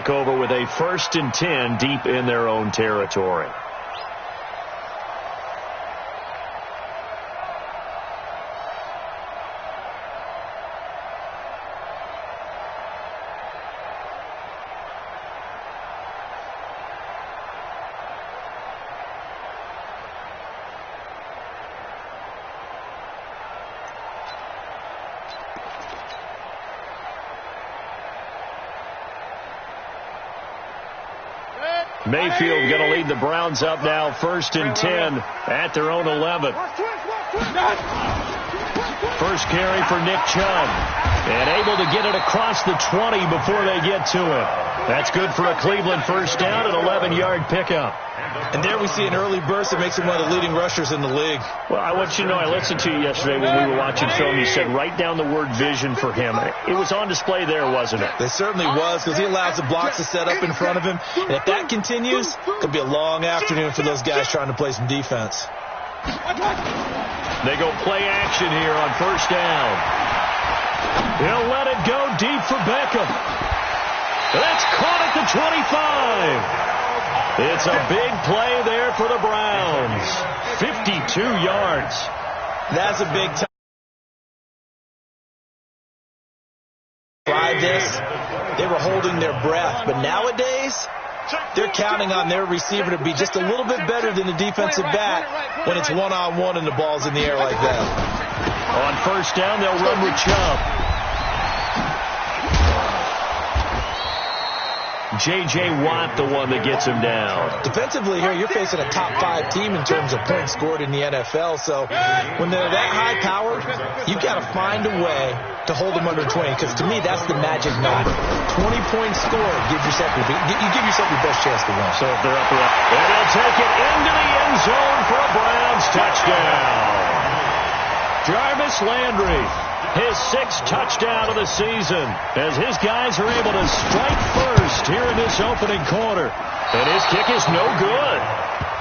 take over with a 1st and 10 deep in their own territory. Mayfield going to lead the Browns up now, 1st and 10 at their own 11. First carry for Nick Chubb, and able to get it across the 20 before they get to it. That's good for a Cleveland first down, an 11-yard pickup. And there we see an early burst that makes him one of the leading rushers in the league. Well, I want you to know, I listened to you yesterday when we were watching film. You said write down the word vision for him. It was on display there, wasn't it? It certainly was, because he allows the blocks to set up in front of him. And if that continues, it could be a long afternoon for those guys trying to play some defense. They go play action here on first down. He'll let it go deep for Beckham. That's caught at the 25. It's a big play there for the Browns. 52 yards. That's a big time. By this, they were holding their breath. But nowadays, they're counting on their receiver to be just a little bit better than the defensive back when it's one-on-one and the ball's in the air like that. On first down, they'll run with Chubb. J.J. Watt, the one that gets him down. Defensively here, you're facing a top-5 team in terms of points scored in the NFL. So when they're that high-powered, you've got to find a way to hold them under 20. Because to me, that's the magic number. 20 points scored gives yourself you give yourself your best chance to win. So if they're up, and they'll take it into the end zone for a Browns touchdown. Jarvis Landry, his 6th touchdown of the season, as his guys are able to strike first here in this opening quarter. And his kick is no good.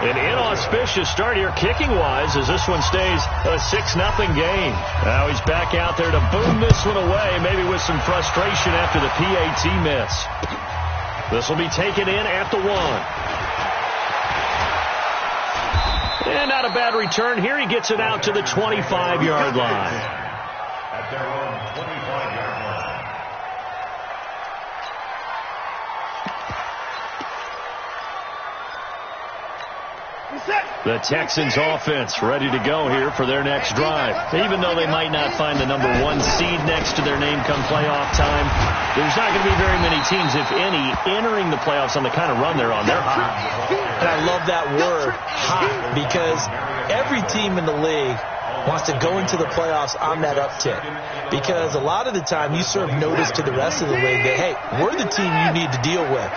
An inauspicious start here kicking-wise as this one stays a 6-0 game. Now he's back out there to boom this one away, maybe with some frustration after the PAT miss. This will be taken in at the 1. And not a bad return here. He gets it out to the 25-yard line. At their own 25-yard line. The Texans offense ready to go here for their next drive. Even though they might not find the number 1 seed next to their name come playoff time, there's not going to be very many teams, if any, entering the playoffs on the kind of run they're on. They're hot. And I love that word, hot, because every team in the league wants to go into the playoffs on that uptick. Because a lot of the time you serve notice to the rest of the league that, hey, we're the team you need to deal with.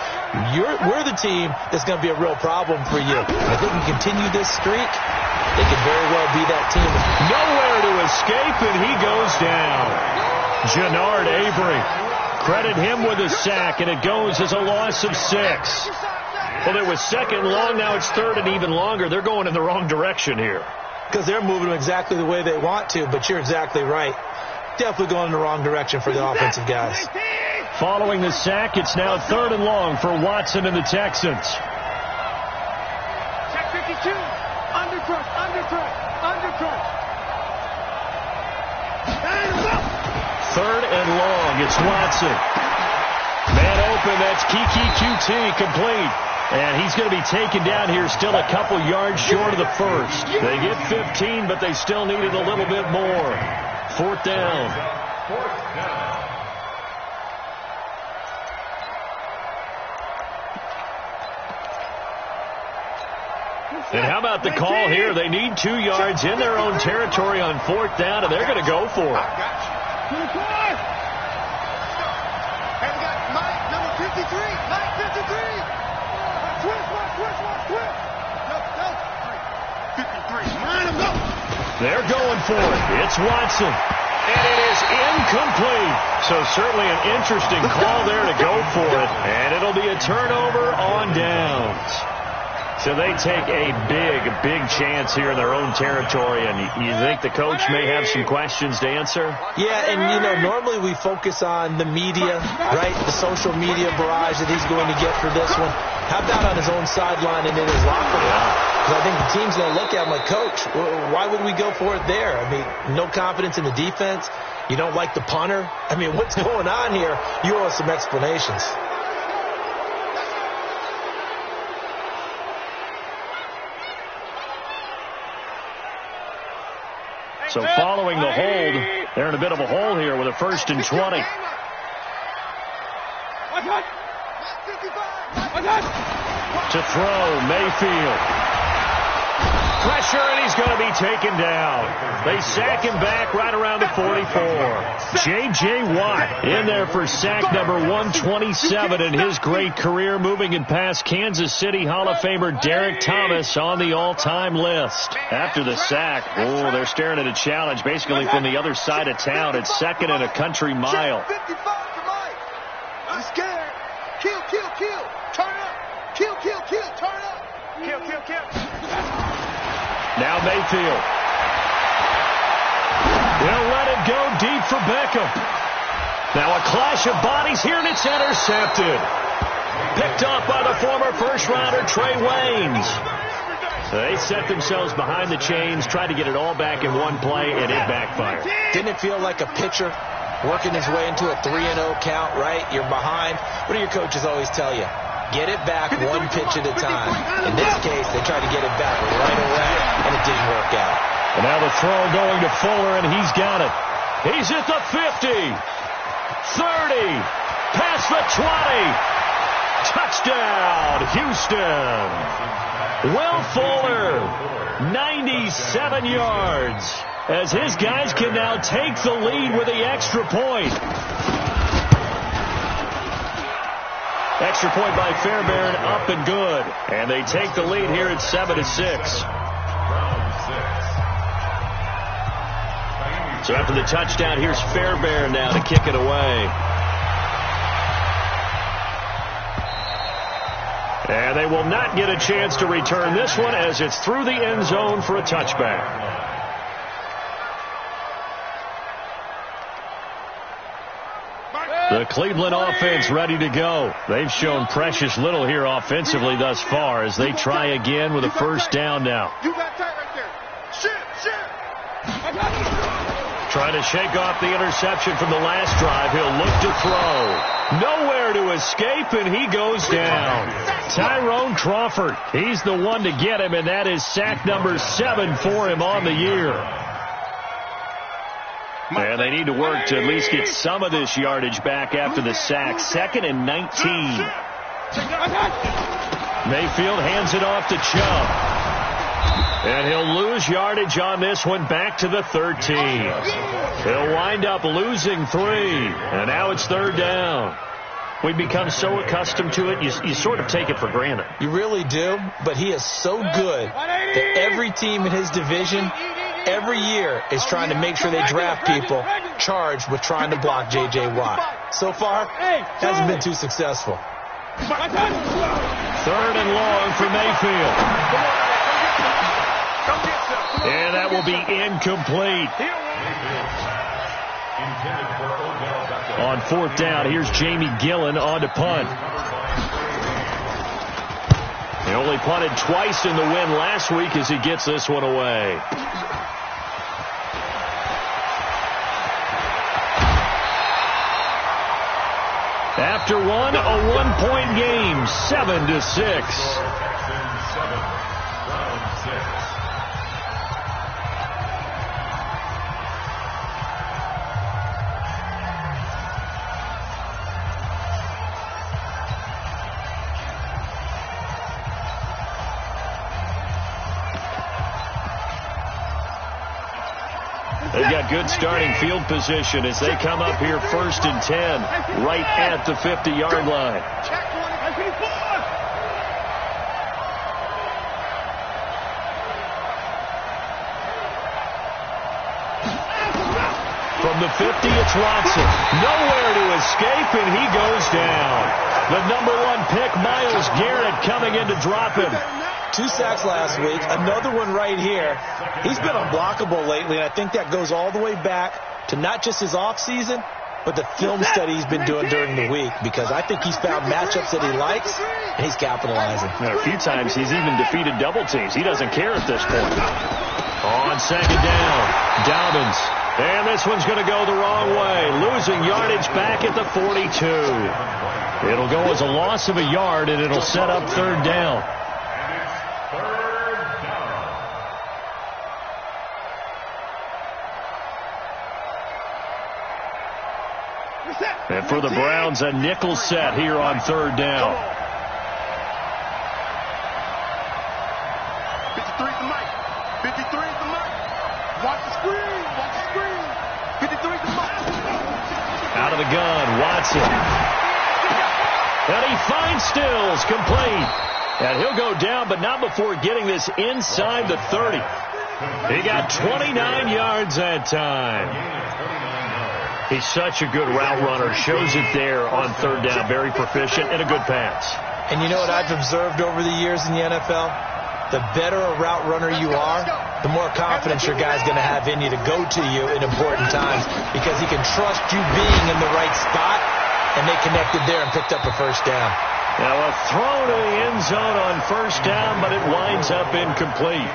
We're the team that's going to be a real problem for you. If they can continue this streak, they could very well be that team. Nowhere to escape, and he goes down. Jannard Avery. Credit him with a sack, and it goes as a loss of 6. Well, it was 2nd long, now it's 3rd and even longer. They're going in the wrong direction here. Because they're moving them exactly the way they want to, but you're exactly right. Definitely going in the wrong direction for the offensive guys. Following the sack, it's now 3rd and long for Watson and the Texans. Check 52. Undercut. 3rd and long, it's Watson. Man open, that's Kiki QT complete. And he's going to be taken down here still a couple yards short of the first. They get 15, but they still needed a little bit more. 4th down. And how about the call here? They need 2 yards in their own territory on 4th down, and they're going to go for it. And we got Mike, number 53. Mike, 53. Twist. No. 53. Line him up. They're going for it. It's Watson. And it is incomplete. So certainly an interesting call there to go for it. And it'll be a turnover on downs. So they take a big chance here in their own territory, and you think the coach may have some questions to answer? Yeah, and, you know, normally we focus on the media, right, the social media barrage that he's going to get for this one. How about on his own sideline and in his locker room? Because I think the team's going to look at him like, Coach, why would we go for it there? I mean, no confidence in the defense. You don't like the punter. I mean, what's going on here? You owe us some explanations. So following the hold, they're in a bit of a hole here with a 1st and 20. To throw, Mayfield. Pressure, and he's going to be taken down. They sack him back right around the 44. J.J. Watt in there for sack number 127 in his great career, moving it past Kansas City Hall of Famer Derek Thomas on the all-time list. After the sack, they're staring at a challenge basically from the other side of town. It's 2nd and a country mile. I'm scared. Kill. Turn up. Kill. Turn up. Kill. Now Mayfield. He'll let it go deep for Beckham. Now a clash of bodies here, and it's intercepted. Picked off by the former first-rounder Trey Waynes. They set themselves behind the chains, tried to get it all back in one play, and it backfired. Didn't it feel like a pitcher working his way into a 3-0 count, right? You're behind. What do your coaches always tell you? Get it back one pitch at a time. In this case, they tried to get it back right away, and it didn't work out. And now the throw going to Fuller, and he's got it. He's at the 50, 30, past the 20. Touchdown, Houston. Will Fuller, 97 yards, as his guys can now take the lead with the extra point. Extra point by Fairbairn, up and good. And they take the lead here at 7-6. So after the touchdown, here's Fairbairn now to kick it away. And they will not get a chance to return this one as it's through the end zone for a touchback. The Cleveland offense ready to go. They've shown precious little here offensively thus far as they try again with a 1st down now. You got tight right there. Shit. Trying to shake off the interception from the last drive. He'll look to throw. Nowhere to escape, and he goes down. Tyrone Crawford, he's the one to get him, and that is sack number 7 for him on the year. And they need to work to at least get some of this yardage back after the sack. 2nd and 19. Mayfield hands it off to Chubb. And he'll lose yardage on this one back to the 13. He'll wind up losing 3. And now it's 3rd down. We become so accustomed to it, you sort of take it for granted. You really do, but he is so good that every team in his division every year is trying to make sure they draft people charged with trying to block J.J. Watt. So far, hasn't been too successful. 3rd and long for Mayfield. And that will be incomplete. On 4th down, here's Jamie Gillen on to punt. He only punted twice in the win last week as he gets this one away. After one, a one-point game, 7-6. They've got good starting field position as they come up here 1st and 10, right at the 50-yard line. From the 50, it's Watson. Nowhere to escape, and he goes down. The number 1 pick, Myles Garrett, coming in to drop him. 2 sacks last week, another one right here. He's been unblockable lately, and I think that goes all the way back to not just his offseason, but the film study he's been doing during the week, because I think he's found matchups that he likes, and he's capitalizing. A few times he's even defeated double teams. He doesn't care at this point. On second down, Dobbins. And this one's going to go the wrong way, losing yardage back at the 42. It'll go as a loss of a yard, and it'll set up third down. And for the Browns, a nickel set here on third down. 53 to Mike. 53 to Mike. Watch the screen. Watch the screen. 53 to Mike. Out of the gun, Watson. And he finds Stills, complete. And he'll go down, but not before getting this inside the 30. He got 29 yards that time. He's such a good route runner. Shows it there on third down. Very proficient and a good pass. And you know what I've observed over the years in the NFL? The better a route runner you are, the more confidence your guy's going to have in you to go to you in important times, because he can trust you being in the right spot, and they connected there and picked up a first down. Now a throw to the end zone on first down, but it winds up incomplete.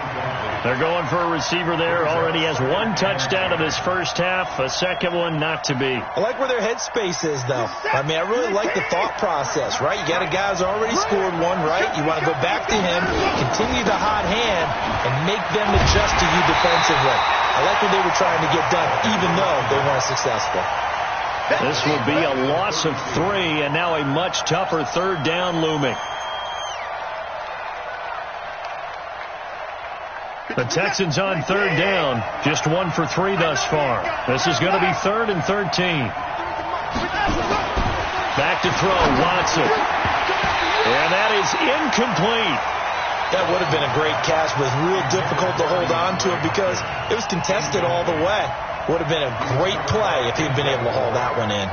They're going for a receiver there. Already has 1 touchdown in this first half. A second one not to be. I like where their headspace is, though. I mean, I really like the thought process, right? You got a guy who's already scored one, right? You want to go back to him, continue the hot hand, and make them adjust to you defensively. I like what they were trying to get done, even though they weren't successful. This will be a loss of 3, and now a much tougher third down looming. The Texans on third down, just 1 for 3 thus far. This is going to be 3rd and 13. Back to throw, Watson. And that is incomplete. That would have been a great catch, but it's real difficult to hold on to it because it was contested all the way. Would have been a great play if he'd been able to haul that one in.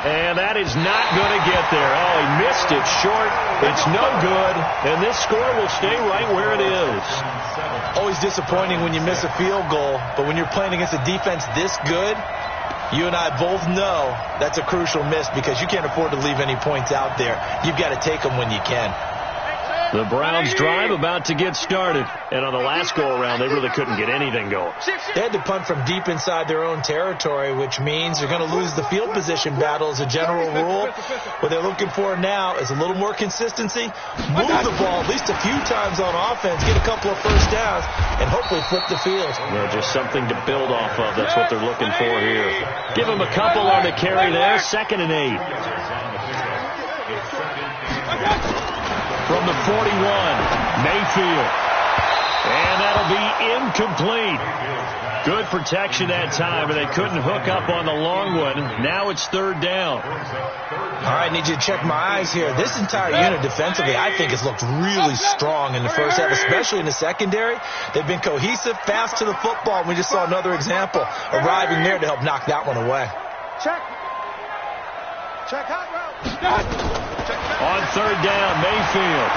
And that is not going to get there. Oh, he missed it short. It's no good. And this score will stay right where it is. Always disappointing when you miss a field goal, but when you're playing against a defense this good, you and I both know that's a crucial miss because you can't afford to leave any points out there. You've got to take them when you can. The Browns drive about to get started. And on the last go-around, they really couldn't get anything going. They had to punt from deep inside their own territory, which means they're going to lose the field position battle as a general rule. What they're looking for now is a little more consistency, move the ball at least a few times on offense, get a couple of first downs, and hopefully flip the field. Well, just something to build off of. That's what they're looking for here. Give them a couple on the carry there. 2nd and 8. From the 41, Mayfield. And that'll be incomplete. Good protection that time, and they couldn't hook up on the long one. Now it's 3rd down. All right, I need you to check my eyes here. This entire unit defensively, I think, has looked really strong in the first half, especially in the secondary. They've been cohesive, fast to the football, and we just saw another example arriving there to help knock that one away. Check. Check hot route. On 3rd down, Mayfield.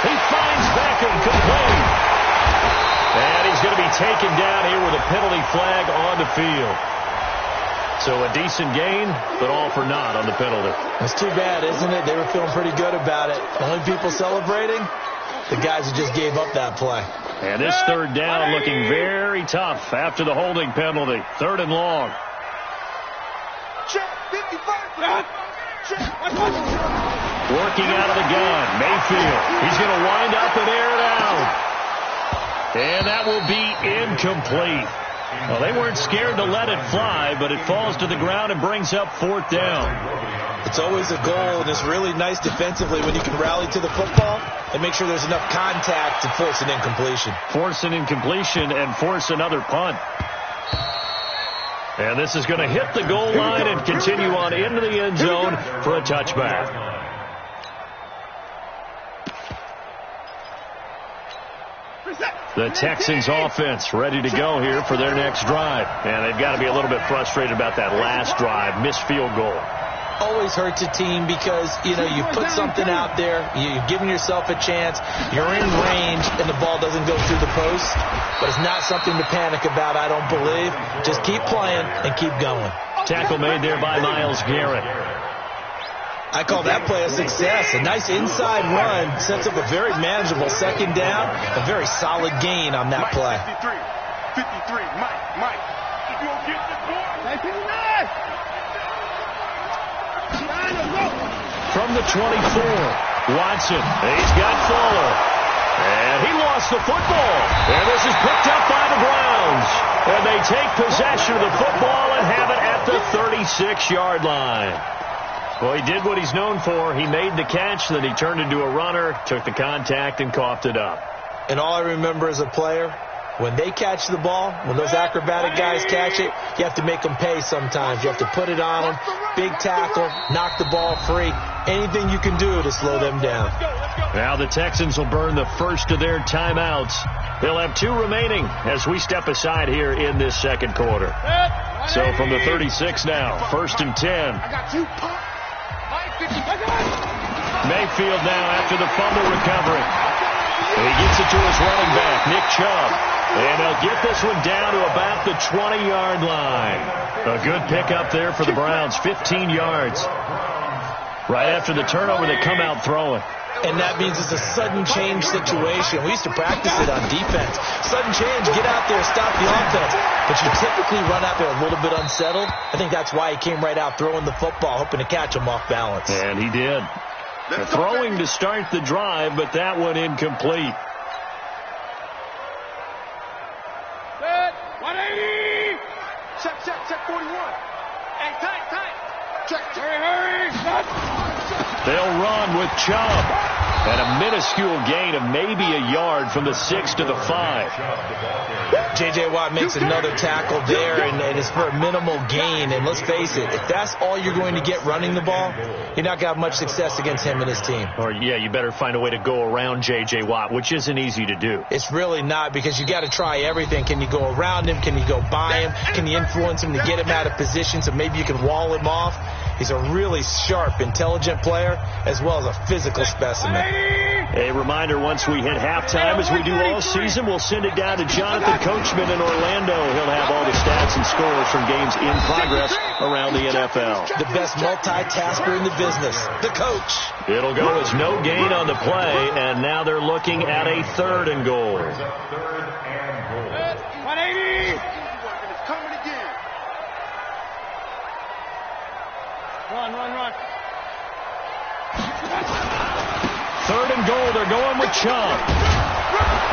He finds Beckham, complete. And he's going to be taken down here with a penalty flag on the field. So a decent gain, but all for naught on the penalty. It's too bad, isn't it? They were feeling pretty good about it. The only people celebrating, the guys who just gave up that play. And this 3rd down looking very tough after the holding penalty. 3rd and long. Check. 55. Check. Working out of the gun, Mayfield. He's going to wind up and air it out. And that will be incomplete. Well, they weren't scared to let it fly, but it falls to the ground and brings up 4th down. It's always a goal, and it's really nice defensively when you can rally to the football and make sure there's enough contact to force an incompletion. Force an incompletion and force another punt. And this is going to hit the goal line and continue on into the end zone for a touchback. The Texans offense ready to go here for their next drive. And they've got to be a little bit frustrated about that last drive, missed field goal. Always hurts a team because, you put something out there, you're giving yourself a chance, you're in range, and the ball doesn't go through the post. But it's not something to panic about, I don't believe. Just keep playing and keep going. Tackle made there by Myles Garrett. I call that play a success. A nice inside run sets up a very manageable second down, a very solid gain on that play. 53, Mike. You gonna get this boy? 59. From the 24, Watson. He's got Fuller. And he lost the football. And this is picked up by the Browns. And they take possession of the football and have it at the 36-yard line. Well, he did what he's known for. He made the catch, then he turned into a runner, took the contact, and coughed it up. And all I remember as a player, when they catch the ball, when those acrobatic guys catch it, you have to make them pay sometimes. You have to put it on them, big tackle, knock the ball free, anything you can do to slow them down. Now the Texans will burn the first of their timeouts. They'll have 2 remaining as we step aside here in this second quarter. So from the 36 now, 1st and 10. I got you, Pop. Mayfield now after the fumble recovery. He gets it to his running back, Nick Chubb. And they'll get this one down to about the 20-yard line. A good pickup there for the Browns, 15 yards. Right after the turnover, they come out throwing. And that means it's a sudden change situation. We used to practice it on defense. Sudden change, get out there, stop the offense. But you typically run out there a little bit unsettled. I think that's why he came right out throwing the football, hoping to catch him off balance. And he did. Throwing to start the drive, but that one incomplete. Set, 180. Check 41. Hey, tight. Check. Hurry. They'll run with Chubb. And a minuscule gain of maybe a yard from the 6 to the 5. J.J. Watt makes another tackle there, and it's for a minimal gain. And let's face it, if that's all you're going to get running the ball, you're not going to have much success against him and his team. Or, yeah, you better find a way to go around J.J. Watt, which isn't easy to do. It's really not, because you got to try everything. Can you go around him? Can you go by him? Can you influence him to get him out of position so maybe you can wall him off? He's a really sharp, intelligent player, as well as a physical specimen. A reminder, once we hit halftime, as we do all season, we'll send it down to Jonathan Coachman in Orlando. He'll have all the stats and scores from games in progress around the NFL. The best multitasker in the business, the coach. It'll go as no gain on the play, and now they're looking at a 3rd and goal. 180. It's coming again. Run. 3rd and goal, they're going with Chubb.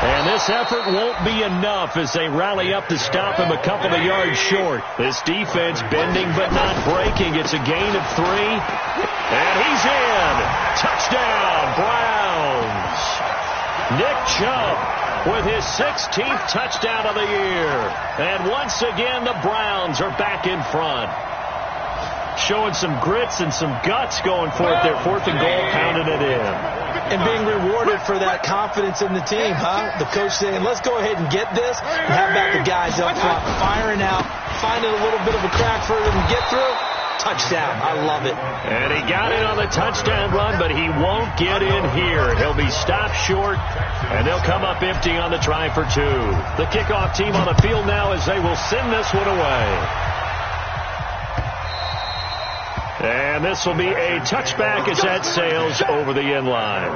And this effort won't be enough as they rally up to stop him a couple of yards short. This defense bending but not breaking. It's a gain of 3. And he's in. Touchdown, Browns. Nick Chubb with his 16th touchdown of the year. And once again, the Browns are back in front. Showing some grits and some guts going for it. Their 4th and goal, pounding it in. And being rewarded for that confidence in the team, huh? The coach saying, let's go ahead and get this. And how about the guys up front firing out, finding a little bit of a crack for them to get through? Touchdown. I love it. And he got it on the touchdown run, but he won't get in here. He'll be stopped short, and they'll come up empty on the try for 2. The kickoff team on the field now as they will send this one away. And this will be a touchback as that sails over the end line.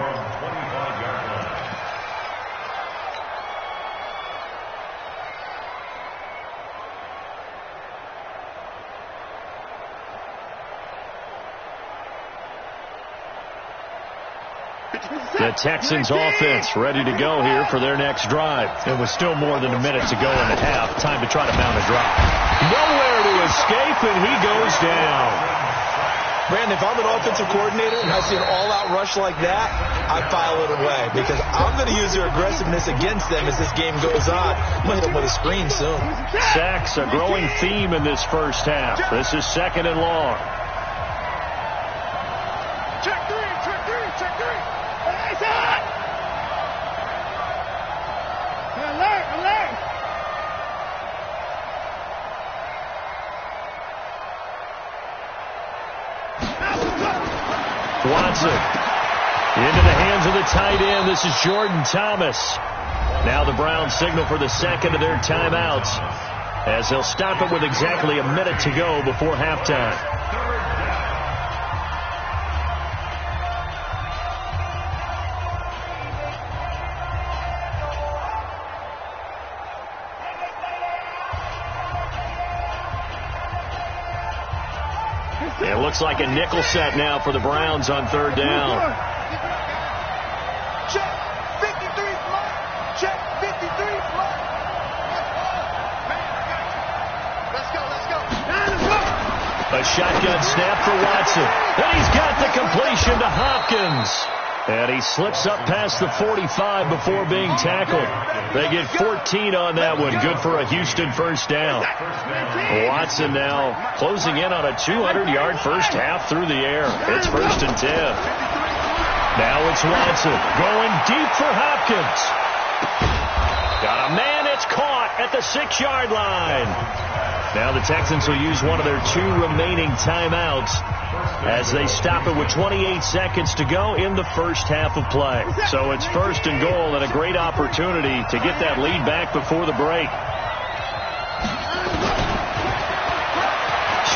The Texans offense ready to go here for their next drive. It was still more than a minute to go in the half. Time to try to mount a drive. Nowhere to escape, and he goes down. Brandon, if I'm an offensive coordinator and I see an all-out rush like that, I file it away because I'm going to use their aggressiveness against them as this game goes on. I'm going to hit them with a screen soon. Sacks, a growing theme in this first half. This is 2nd and long. Check 3. Watson. Into the hands of the tight end. This is Jordan Thomas. Now the Browns signal for the second of their timeouts, as they'll stop it with exactly a minute to go before halftime. It looks like a nickel set now for the Browns on third down. Check 53 flat. Check 53 flat. Let's go, let's go. A shotgun snap for Watson. And he's got the completion to Hopkins. And he slips up past the 45 before being tackled. They get 14 on that one. Good for a Houston first down. Watson now closing in on a 200-yard first half through the air. It's 1st and 10. Now it's Watson going deep for Hopkins. Got a man. It's caught at the 6-yard line. Now the Texans will use one of their 2 remaining timeouts as they stop it with 28 seconds to go in the first half of play. So it's 1st and goal and a great opportunity to get that lead back before the break.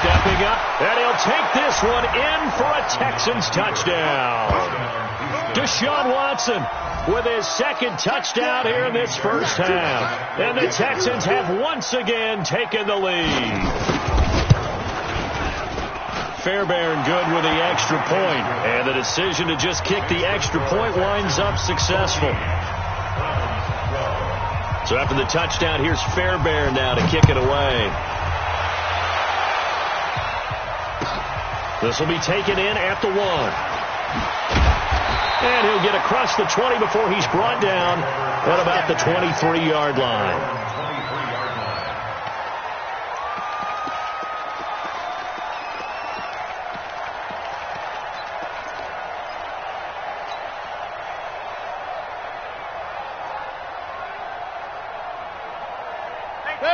Stepping up, and he'll take this one in for a Texans touchdown. Deshaun Watson with his second touchdown here in this first half. And the Texans have once again taken the lead. Fairbairn good with the extra point, and the decision to just kick the extra point winds up successful. So after the touchdown, here's Fairbairn now to kick it away. This will be taken in at the 1. And he'll get across the 20 before he's brought down at about the 23-yard line.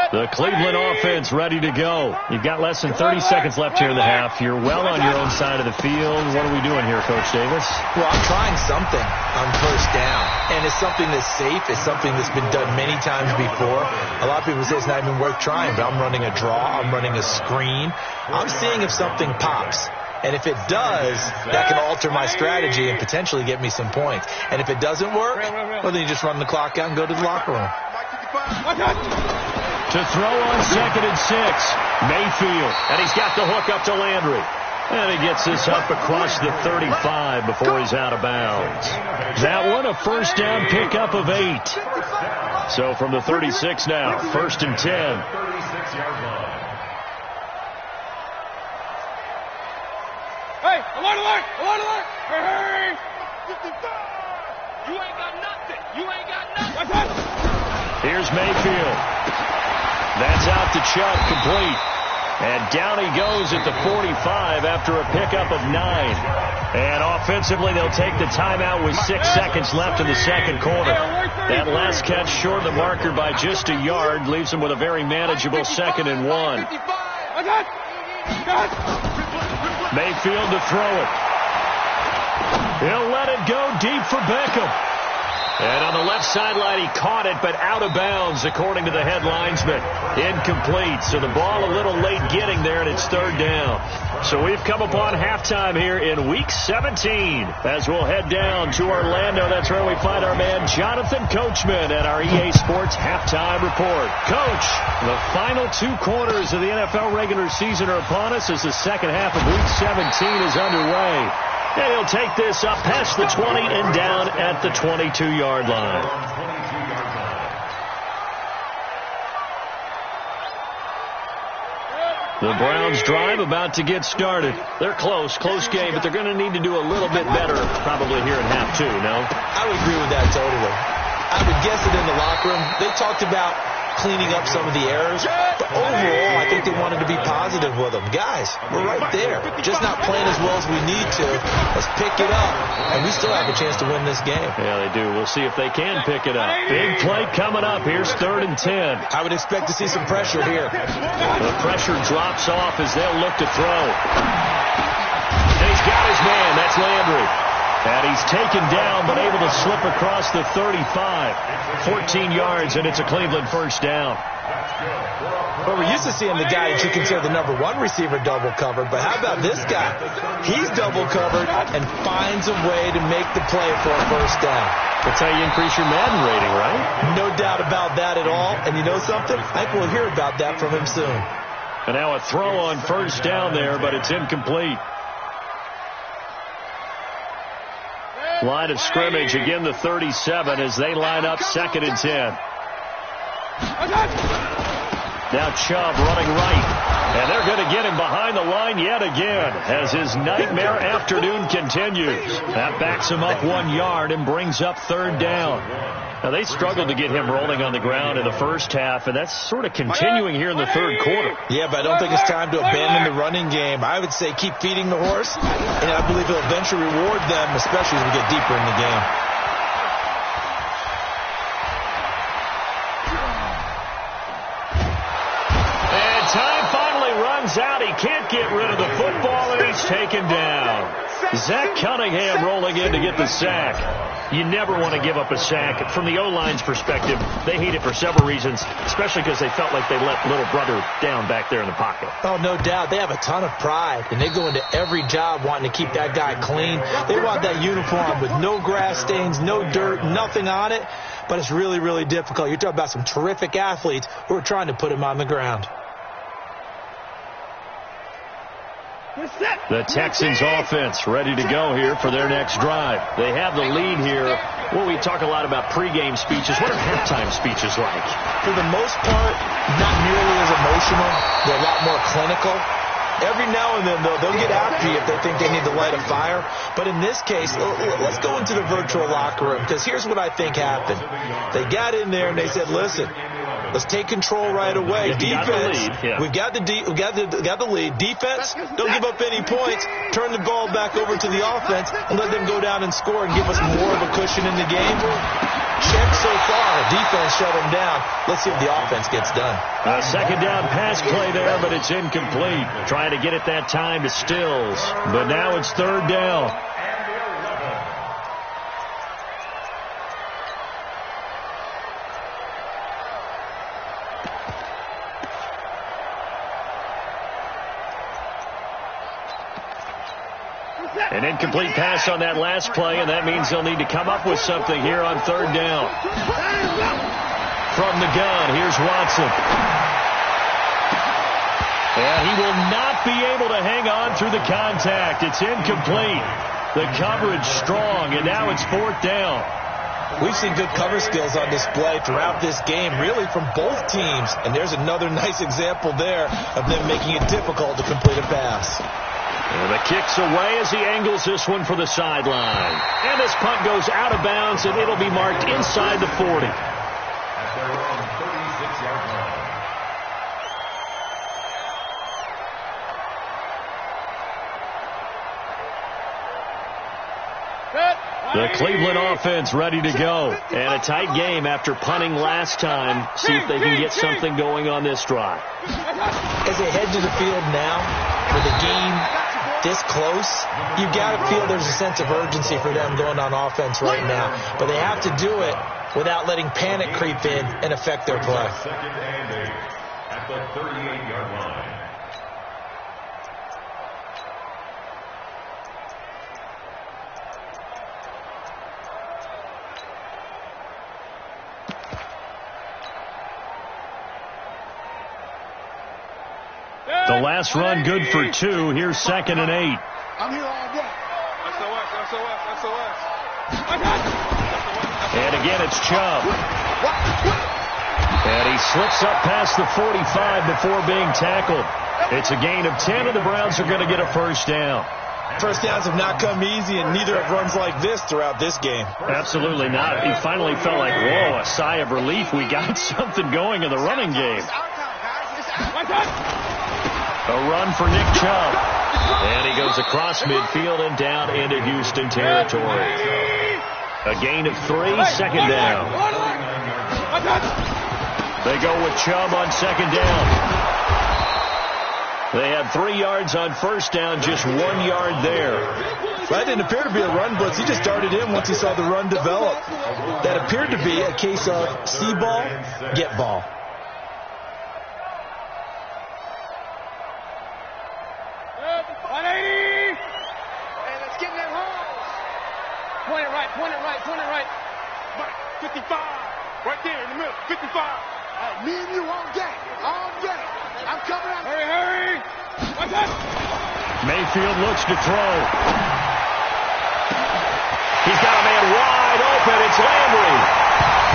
The Cleveland offense ready to go. You've got less than 30 seconds left here in the half. You're well on your own side of the field. What are we doing here, Coach Davis? Well, I'm trying something on first down, and it's something that's safe. It's something that's been done many times before. A lot of people say it's not even worth trying, but I'm running a draw. I'm running a screen. I'm seeing if something pops. And if it does, that can alter my strategy and potentially get me some points. And if it doesn't work, well, then you just run the clock out and go to the locker room. To throw on 2nd and 6, Mayfield. And he's got the hook up to Landry. And he gets this up across the 35 before he's out of bounds. That one, a first down pickup of 8. So from the 36 now, 1st and 10. Hey, alert, alert, alert, alert. Hey, you ain't got nothing. You ain't got nothing. Here's Mayfield. That's out to Chubb, complete. And down he goes at the 45 after a pickup of 9. And offensively, they'll take the timeout with 6 seconds left in the second quarter. That last catch short of the marker by just a yard leaves them with a very manageable 2nd and 1. Mayfield to throw it. He'll let it go deep for Beckham. And on the left sideline, he caught it, but out of bounds, according to the head linesman. Incomplete, so the ball a little late getting there, and it's 3rd down. So we've come upon halftime here in Week 17. As we'll head down to Orlando, that's where we find our man Jonathan Coachman at our EA Sports Halftime Report. Coach, the final 2 quarters of the NFL regular season are upon us as the second half of Week 17 is underway. And he'll take this up past the 20 and down at the 22-yard line. The Browns drive about to get started. They're close game, but they're going to need to do a little bit better probably here in half 2, no? I would agree with that totally. I would guess it in the locker room. They talked about cleaning up some of the errors, but overall, I think they wanted to be positive with them. Guys, we're right there. Just not playing as well as we need to. Let's pick it up, and we still have a chance to win this game. Yeah, they do. We'll see if they can pick it up. Big play coming up. Here's 3rd and 10. I would expect to see some pressure here. The pressure drops off as they'll look to throw. And he's got his man. That's Landry. And he's taken down, but able to slip across the 35. 14 yards, and it's a Cleveland first down. Well, we're used to seeing the guy that you consider the number one receiver double covered, but how about this guy? He's double covered and finds a way to make the play for a first down. That's how you increase your Madden rating, right? No doubt about that at all. And you know something? I think we'll hear about that from him soon. And now a throw on first down there, but it's incomplete. Line of scrimmage, again the 37 as they line up 2nd and 10. Now Chubb running right. And they're going to get him behind the line yet again as his nightmare afternoon continues. That backs him up 1 yard and brings up 3rd down. Now, they struggled to get him rolling on the ground in the first half, and that's sort of continuing here in the 3rd quarter. Yeah, but I don't think it's time to abandon the running game. I would say keep feeding the horse, and I believe it'll eventually reward them, especially as we get deeper in the game. And time finally runs out. He can't get rid of the football, and he's taken down. Zach Cunningham rolling in to get the sack. You never want to give up a sack. From the O-line's perspective, they hate it for several reasons, especially because they felt like they let little brother down back there in the pocket. Oh, no doubt. They have a ton of pride, and they go into every job wanting to keep that guy clean. They want that uniform with no grass stains, no dirt, nothing on it, but it's really, really difficult. You're talking about some terrific athletes who are trying to put him on the ground. The Texans offense ready to go here for their next drive. They have the lead here. Well, we talk a lot about pregame speeches. What are halftime speeches like? For the most part, not nearly as emotional. They're a lot more clinical. Every now and then, though, they'll get after you if they think they need to light a fire. But in this case, let's go into the virtual locker room, because here's what I think happened. They got in there and they said, listen, let's take control right away. Defense, we've got the lead. Defense, don't give up any points. Turn the ball back over to the offense and let them go down and score and give us more of a cushion in the game. Check so far. Defense shut them down. Let's see if the offense gets done. A 2nd down pass play there, but it's incomplete. Trying to get it that time to Stills. But now it's 3rd down. An incomplete pass on that last play, and that means they'll need to come up with something here on 3rd down. From the gun, here's Watson. And he will not be able to hang on through the contact. It's incomplete. The coverage strong, and now it's 4th down. We've seen good cover skills on display throughout this game, really from both teams. And there's another nice example there of them making it difficult to complete a pass. And the kick's away as he angles this one for the sideline. And this punt goes out of bounds, and it'll be marked inside the 40. At their own 36-yard line. The Cleveland offense ready to go. And a tight game after punting last time. See if they can get something going on this drive. As they head to the field now, with the game this close, you've got to feel there's a sense of urgency for them going on offense right now. But they have to do it without letting panic creep in and affect their play. 2nd and 8 at the 38-yard line. The last run good for 2. Here's 2nd and 8. I'm here all day. SOS. And again, it's Chubb. And he slips up past the 45 before being tackled. It's a gain of 10, and the Browns are going to get a first down. First downs have not come easy, and neither have runs like this throughout this game. Absolutely not. He finally felt like, whoa, a sigh of relief. We got something going in the running game. A run for Nick Chubb. And he goes across midfield and down into Houston territory. A gain of 3, 2nd down. They go with Chubb on 2nd down. They had 3 yards on first down, just 1 yard there. That didn't appear to be a run blitz. He just darted in once he saw the run develop. That appeared to be a case of see ball, get ball. Point it right, point it right, point it right. 55, right there in the middle, 55. Me and you all day, all day. I'm coming out. Hurry, hurry. What's that? Mayfield looks to throw. He's got a man wide open. It's Landry.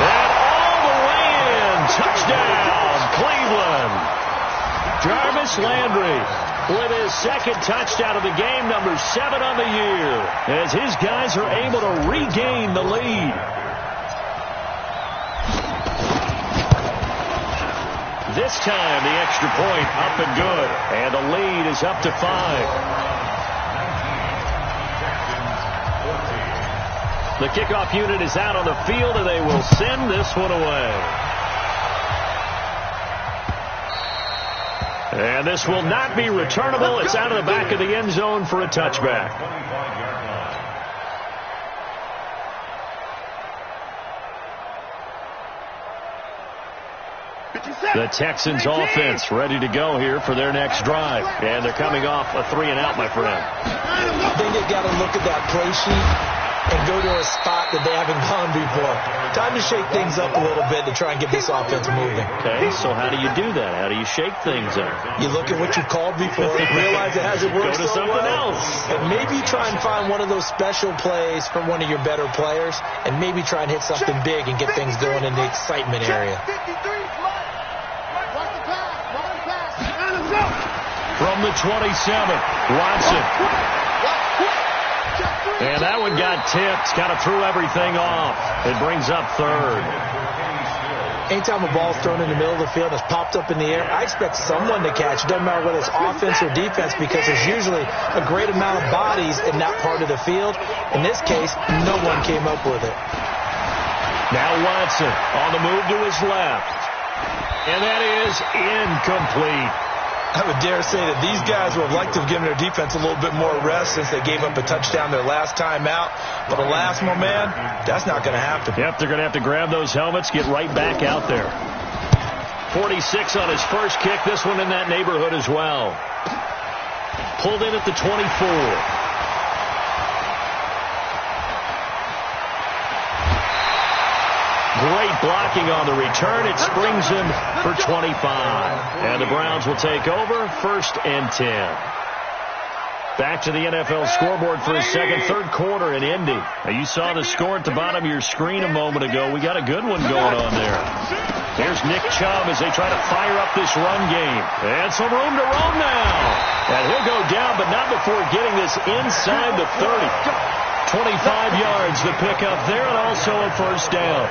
And all the way in. Touchdown, Cleveland. Jarvis Landry with his second touchdown of the game, number 7 on the year, as his guys are able to regain the lead. This time, the extra point up and good, and the lead is up to 5. The kickoff unit is out on the field, and they will send this one away. And this will not be returnable. It's out of the back of the end zone for a touchback. The Texans offense ready to go here for their next drive. And they're coming off a 3-and-out, my friend. I think they've got to look at that play sheet and go to a spot that they haven't gone before. Time to shake things up a little bit to try and get this offense moving. Okay, so how do you do that? How do you shake things up? You look at what you've called before, realize it hasn't worked Go to so something well, else. and maybe try and find one of those special plays from one of your better players, and maybe try and hit something big and get things going in the excitement area. From the 27, Watson. And that one got tipped. Kind of threw everything off. It brings up 3rd. Anytime a ball's thrown in the middle of the field and it's popped up in the air, I expect someone to catch. It doesn't matter whether it's offense or defense, because there's usually a great amount of bodies in that part of the field. In this case, no one came up with it. Now Watson on the move to his left. And that is incomplete. I would dare say that these guys would have liked to have given their defense a little bit more rest since they gave up a touchdown their last time out. But alas, my man, that's not going to happen. Yep, they're going to have to grab those helmets, get right back out there. 46 on his first kick. This one in that neighborhood as well. Pulled in at the 24. Great blocking on the return. It springs him for 25. And the Browns will take over, 1st and 10. Back to the NFL scoreboard for a third quarter in Indy. Now, you saw the score at the bottom of your screen a moment ago. We got a good one going on there. Here's Nick Chubb as they try to fire up this run game. And some room to roam now. And he'll go down, but not before getting this inside the 30. 25 yards to pick up there, and also a 1st down.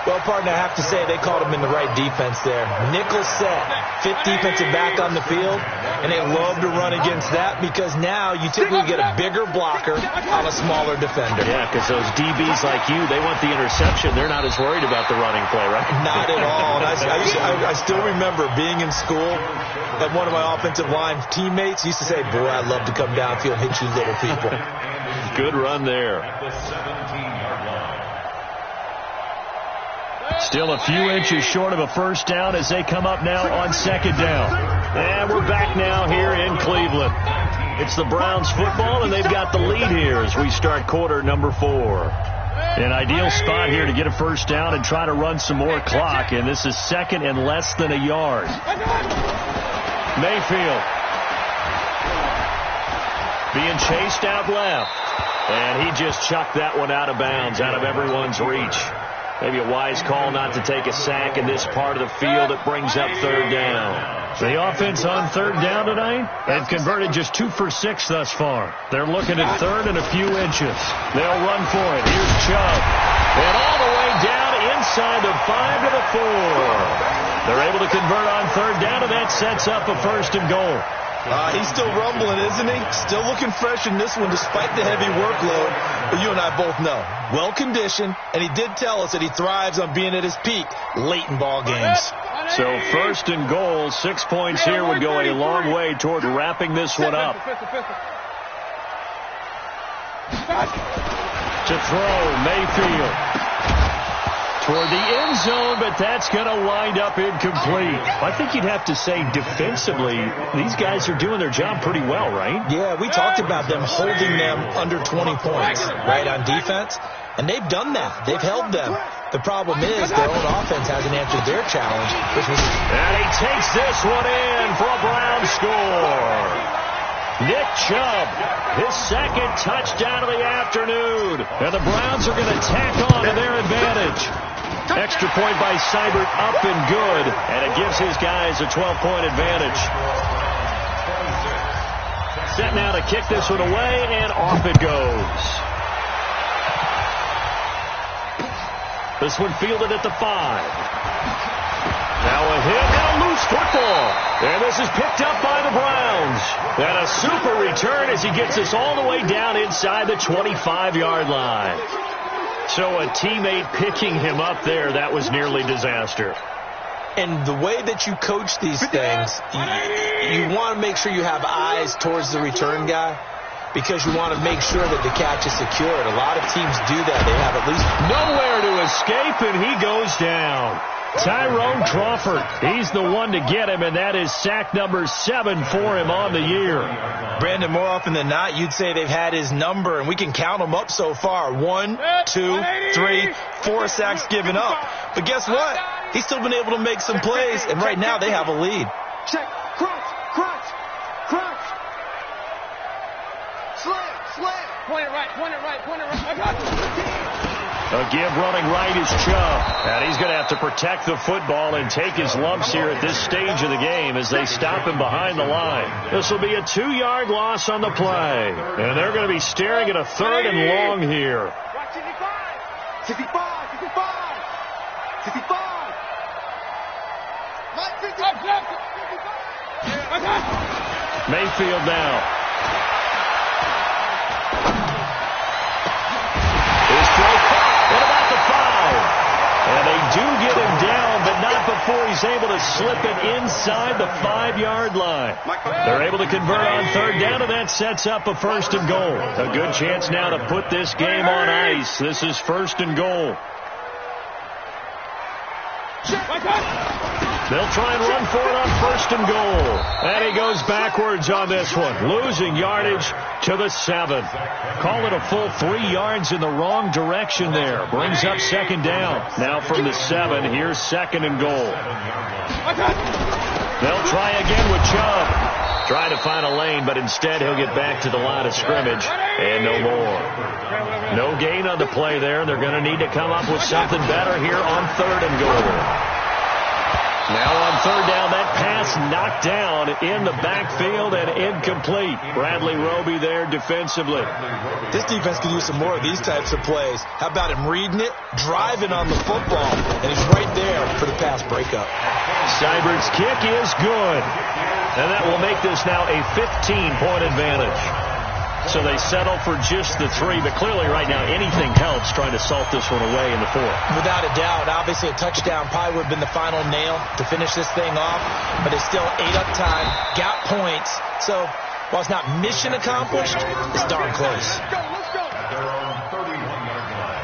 Well, partner, I have to say they called him in the right defense there. Nickel set, 5th defensive back on the field, and they love to run against that because now you typically get a bigger blocker on a smaller defender. Yeah, because those DBs like you, they want the interception. They're not as worried about the running play, right? Not at all. And I still remember being in school, and one of my offensive line teammates used to say, boy, I'd love to come downfield and hit you little people. Good run there. Still a few inches short of a 1st down as they come up now on 2nd down. And we're back now here in Cleveland. It's the Browns football, and they've got the lead here as we start quarter number 4. An ideal spot here to get a 1st down and try to run some more clock, and this is 2nd and less than a yard. Mayfield being chased out left, and he just chucked that one out of bounds, out of everyone's reach. Maybe a wise call not to take a sack in this part of the field. It brings up 3rd down. The offense on 3rd down tonight, they've converted just 2 for 6 thus far. They're looking at 3rd and a few inches. They'll run for it. Here's Chubb. And all the way down inside the 5 to the 4. They're able to convert on 3rd down, and that sets up a 1st and goal. He's still rumbling, isn't he? Still looking fresh in this one despite the heavy workload. But you and I both know, well-conditioned, and he did tell us that he thrives on being at his peak late in ball games. So first and goal, 6 points here would go a long way toward wrapping this one up. To throw, Mayfield. Toward the end zone, but that's going to wind up incomplete. I think you'd have to say defensively, these guys are doing their job pretty well, right? Yeah, we talked about them holding them under 20 points, right, on defense. And they've done that. They've held them. The problem is their own offense hasn't answered their challenge, which was... And he takes this one in for a Brown score. Nick Chubb, his second touchdown of the afternoon. And the Browns are going to tack on to their advantage. Extra point by Seibert, up and good. And it gives his guys a 12-point advantage. Set now to kick this one away, and off it goes. This one fielded at the 5. Now a hit and a loose football. And this is picked up by the Browns. And a super return as he gets us all the way down inside the 25-yard line. So a teammate picking him up there, that was nearly disaster. And the way that you coach these things, you want to make sure you have eyes towards the return guy, because you want to make sure that the catch is secured. A lot of teams do that. They have at least nowhere to escape, and he goes down. Tyrone Crawford, he's the one to get him, and that is sack number 7 for him on the year. Brandon, more often than not, you'd say they've had his number, and we can count them up so far. 1, 2, 3, 4 sacks given up. But guess what? He's still been able to make some plays, and right now they have a lead. Check. Crunch. Slam. Point it right. I got you. A give running right is Chubb. And he's going to have to protect the football and take his lumps here at this stage of the game as they stop him behind the line. This will be a 2-yard loss on the play. And they're going to be staring at a 3rd and long here. 65. Mayfield now. His throw caught at about the 5. And they do get him down, but not before he's able to slip it inside the 5-yard line. They're able to convert on 3rd down, and that sets up a 1st and goal. A good chance now to put this game on ice. This is 1st and goal. They'll try and run for it on 1st and goal. And he goes backwards on this one, losing yardage to the 7. Call it a full 3 yards in the wrong direction there. Brings up 2nd down. Now from the 7, here's 2nd and goal. They'll try again with Chubb. Trying to find a lane, but instead he'll get back to the line of scrimmage. And no more. No gain on the play there. They're going to need to come up with something better here on 3rd and goal. Now on 3rd down, that pass knocked down in the backfield and incomplete. Bradley Roby there defensively. This defense can use some more of these types of plays. How about him reading it, driving on the football, and he's right there for the pass breakup. Seibert's kick is good. And that will make this now a 15-point advantage. So they settle for just the 3, but clearly right now anything helps trying to salt this one away in the 4th. Without a doubt, obviously a touchdown probably would have been the final nail to finish this thing off, but it's still 8 up time, got points. So while it's not mission accomplished, it's darn close. Let's go. Their own 31-yard line.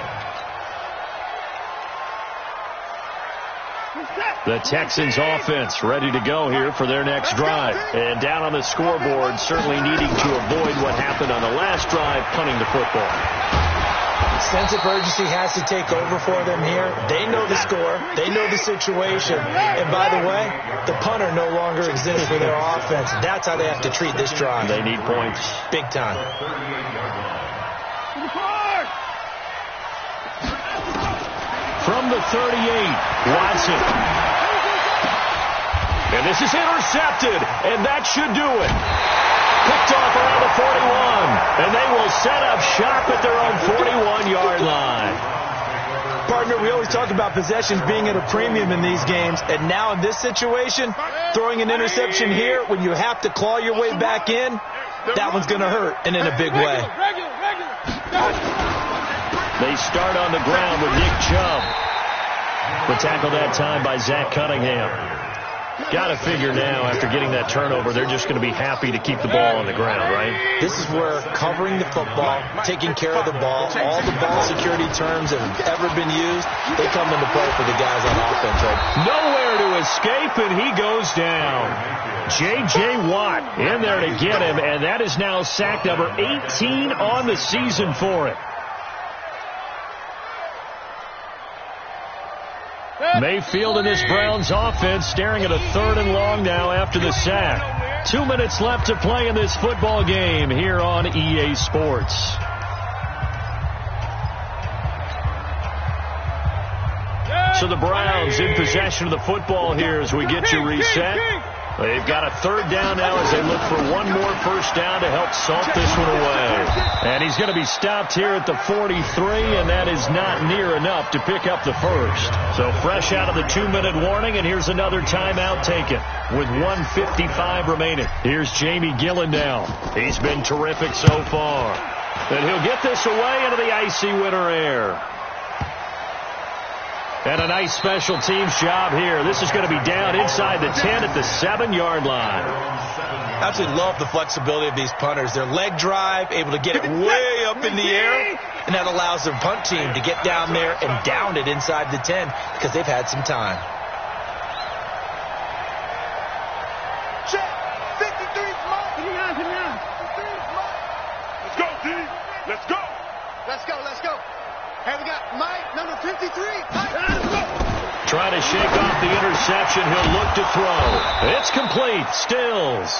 The Texans offense ready to go here for their next drive. And down on the scoreboard, certainly needing to avoid what happened on the last drive, punting the football. Sense of urgency has to take over for them here. They know the score. They know the situation. And by the way, the punter no longer exists for their offense. That's how they have to treat this drive. They need points. Big time. From the 38, Watson. And this is intercepted, and that should do it. Picked off around the 41, and they will set up shop at their own 41-yard line. Partner, we always talk about possessions being at a premium in these games, and now in this situation, throwing an interception here when you have to claw your way back in, that one's going to hurt, and in a big way. They start on the ground with Nick Chubb. But tackled that time by Zach Cunningham. Got to figure now, after getting that turnover, they're just going to be happy to keep the ball on the ground, right? This is where covering the football, taking care of the ball, all the ball security terms that have ever been used, they come into play for the guys on offense, right? Nowhere to escape, and he goes down. J.J. Watt in there to get him, and that is now sack number 18 on the season for him. Mayfield and this Browns offense staring at a 3rd and long now after the sack. 2 minutes left to play in this football game here on EA Sports. So the Browns in possession of the football here as we get you reset. They've got a 3rd down now as they look for one more first down to help salt this one away. And he's going to be stopped here at the 43, and that is not near enough to pick up the first. So fresh out of the 2-minute warning, and here's another timeout taken with 1:55 remaining. Here's Jamie Gillen now. He's been terrific so far. And he'll get this away into the icy winter air. And a nice special teams job here. This is going to be down inside the 10 at the 7-yard line. I absolutely love the flexibility of these punters. Their leg drive, able to get it way up in the air, and that allows their punt team to get down there and down it inside the 10 because they've had some time. Check. 53 smart. Let's go, D. Let's go. Let's go. Let's go. Hey, we got Mike, number 53. Mike. Trying to shake off the interception. He'll look to throw. It's complete. Stills.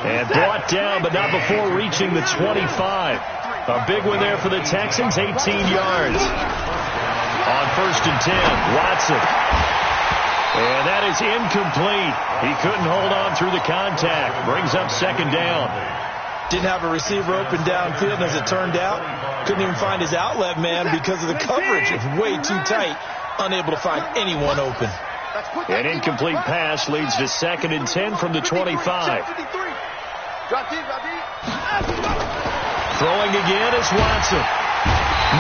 And brought down, but not before reaching the 25. A big one there for the Texans, 18 yards. On 1st and 10, Watson. And that is incomplete. He couldn't hold on through the contact. Brings up 2nd down. Didn't have a receiver open downfield, and as it turned out, couldn't even find his outlet man because of the coverage. It's way too tight, unable to find anyone open. An incomplete pass leads to 2nd and 10 from the 25. Throwing again is Watson.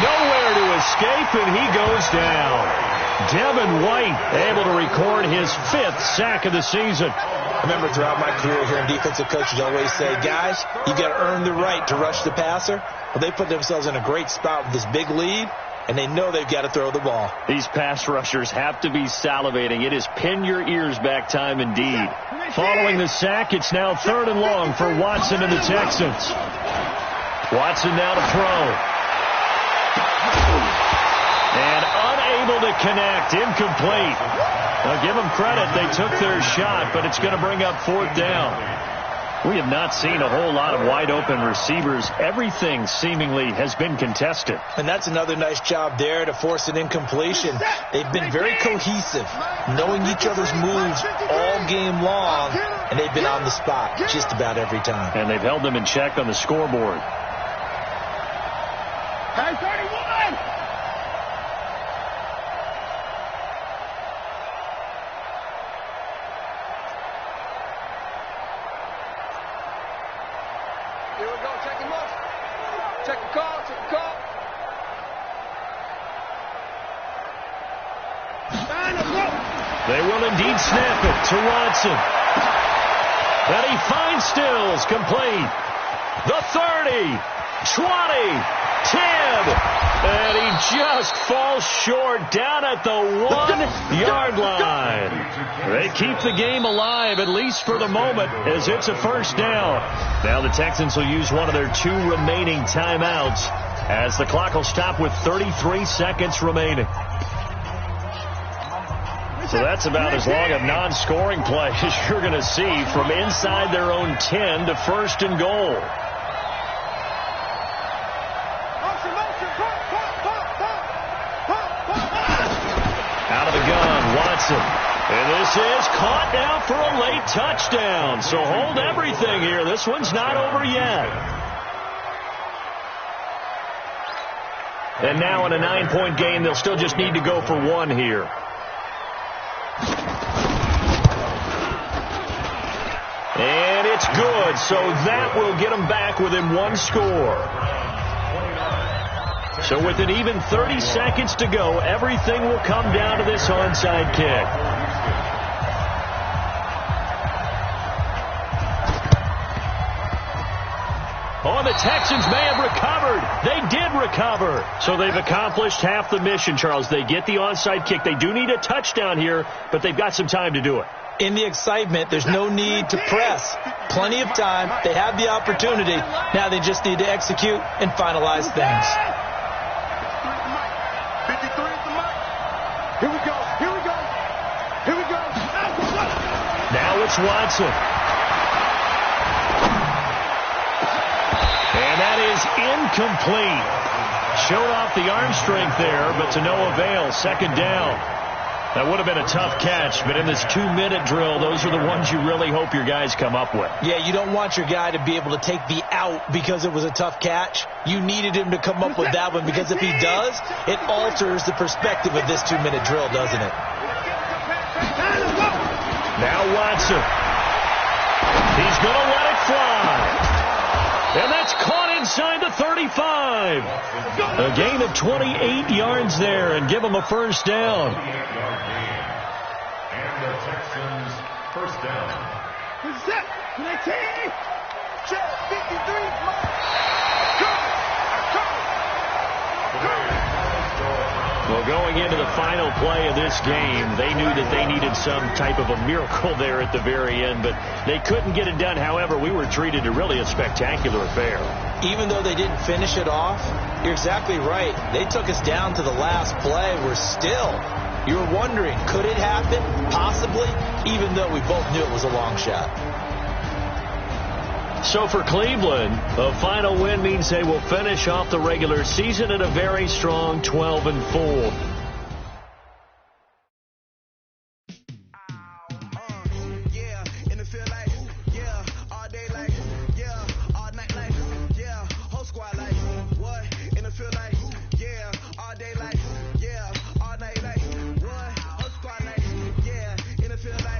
Nowhere to escape, and he goes down. Devin White able to record his 5th sack of the season. I remember throughout my career hearing defensive coaches always say, guys, you got to earn the right to rush the passer. Well, they put themselves in a great spot with this big lead, and they know they've got to throw the ball. These pass rushers have to be salivating. It is pin your ears back time indeed. Following the sack, it's now 3rd and long for Watson and the Texans. Watson now to throw. And unable to connect, incomplete. Now give them credit, they took their shot, but it's going to bring up 4th down. We have not seen a whole lot of wide open receivers. Everything seemingly has been contested. And that's another nice job there to force an incompletion. They've been very cohesive, knowing each other's moves all game long, and they've been on the spot just about every time. And they've held them in check on the scoreboard. Hey, 31. Here we go. Check him up. Check the call. Check the call. They will indeed snap it to Watson. And he finds Stills complete. The 30, 20, 10. And he just falls short down at the 1-yard line. They keep the game alive, at least for the moment, as it's a first down. Now the Texans will use one of their 2 remaining timeouts as the clock will stop with 33 seconds remaining. So that's about as long a non-scoring play as you're going to see from inside their own 10 to 1st and goal. Out of the gun, Watson. And this is caught now for a late touchdown. So hold everything here. This one's not over yet. And now in a 9-point game, they'll still just need to go for 1 here. And it's good, so that will get them back within 1 score. So with an even 30 seconds to go, everything will come down to this onside kick. Oh, the Texans may have recovered. They did recover. So they've accomplished half the mission, Charles. They get the onside kick. They do need a touchdown here, but they've got some time to do it. In the excitement, there's no need to press. Plenty of time. They have the opportunity. Now they just need to execute and finalize things. Here we go. Here we go. Here we go. Now it's Watson. And that is incomplete. Showed off the arm strength there, but to no avail. Second down. That would have been a tough catch, but in this 2-minute drill, those are the ones you really hope your guys come up with. Yeah, you don't want your guy to be able to take the out because it was a tough catch. You needed him to come up with that one because if he does, it alters the perspective of this 2-minute drill, doesn't it? Now Watson. He's going to let it fly. And that's caught inside the 35. A gain of 28 yards there and give them a first down. And the Texans first down. Set. 19. Check. 53. Well, going into the final play of this game, they knew that they needed some type of a miracle there at the very end, but they couldn't get it done. However, we were treated to really a spectacular affair. Even though they didn't finish it off, you're exactly right. They took us down to the last play. We're still, you're wondering, could it happen? Possibly, even though we both knew it was a long shot. So for Cleveland, a final win means they will finish off the regular season at a very strong 12-4. Feel like